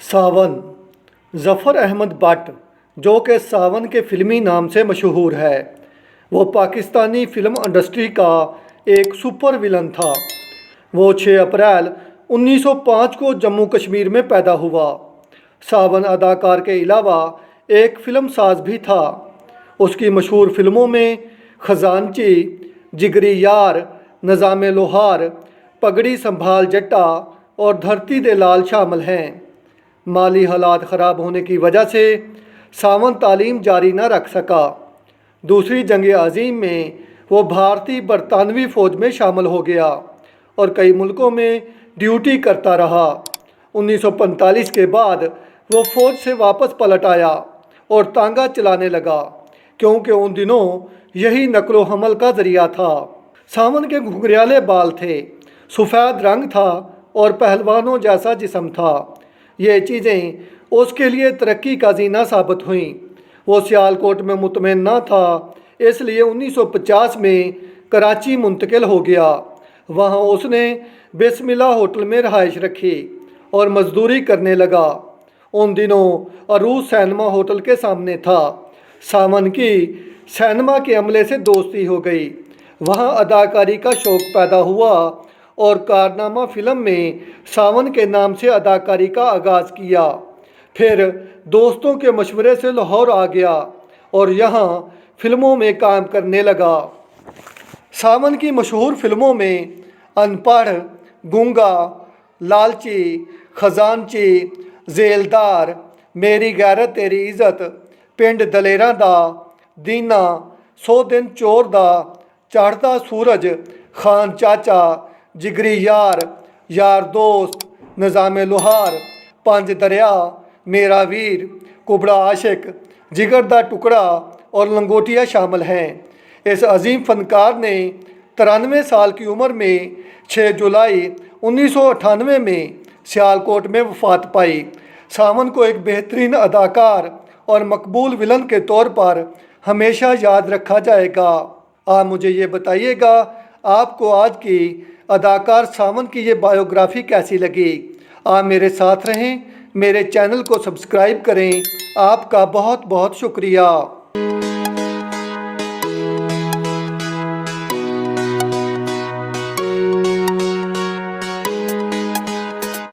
सावन। Zafar Ahmad but, जो कि सावन के फ़िल्मी नाम से मशहूर है, वो पाकिस्तानी फ़िल्म इंडस्ट्री का एक सुपर विलन था। वो 6 अप्रैल 1905 को जम्मू कश्मीर में पैदा हुआ। सावन अदाकार के अलावा एक फ़िल्म साज भी था। उसकी मशहूर फ़िल्मों में खजानची, जिगरी यार, निज़ामे लोहार, पगड़ी संभाल जट्टा और धरती दे लाल शामिल हैं। माली हालात ख़राब होने की वजह से सावन तालीम जारी न रख सका। दूसरी जंग अज़ीम में वो भारतीय बरतानवी फ़ौज में शामिल हो गया और कई मुल्कों में ड्यूटी करता रहा। 1945 के बाद वो फ़ौज से वापस पलट आया और तांगा चलाने लगा, क्योंकि उन दिनों यही नकलो हमल का ज़रिया था। सावन के घुंघराले बाल थे, सफ़ेद रंग था और पहलवानों जैसा जिस्म था। ये चीज़ें उसके लिए तरक्की का ज़ीना साबित हुईं। वो सियालकोट में मुतमईन न था, इसलिए 1950 में कराची मुंतकिल हो गया। वहाँ उसने बिस्मिल्लाह होटल में रहाइश रखी और मजदूरी करने लगा। उन दिनों अरूज सिनेमा होटल के सामने था। सावन की सिनेमा के अमले से दोस्ती हो गई। वहाँ अदाकारी का शौक़ पैदा हुआ और कारनामा फ़िल्म में सावन के नाम से अदाकारी का आगाज़ किया। फिर दोस्तों के मशवरे से लाहौर आ गया और यहाँ फ़िल्मों में काम करने लगा। सावन की मशहूर फ़िल्मों में अनपढ़, गूंगा, लालची, खजानची, जेलदार, मेरी गैरत तेरी इज़्ज़त, पिंड दलेरां दा, दीना, 100 दिन चोर दा, चढ़ता सूरज, खान चाचा, जिगरी यार, यार दोस्त, निज़ामे लोहार, पंज दरिया, मेरा वीर, कुबड़ा आशिक, जिगर दा टुकड़ा और लंगोटिया शामिल हैं। इस अजीम फ़नकार ने 93 साल की उम्र में 6 जुलाई 1998 में सियालकोट में वफ़ात पाई। सावन को एक बेहतरीन अदाकार और मकबूल विलन के तौर पर हमेशा याद रखा जाएगा। आप मुझे ये बताइएगा, आपको आज की अदाकार सावन की ये बायोग्राफ़ी कैसी लगी। आप मेरे साथ रहें, मेरे चैनल को सब्सक्राइब करें। आपका बहुत बहुत शुक्रिया।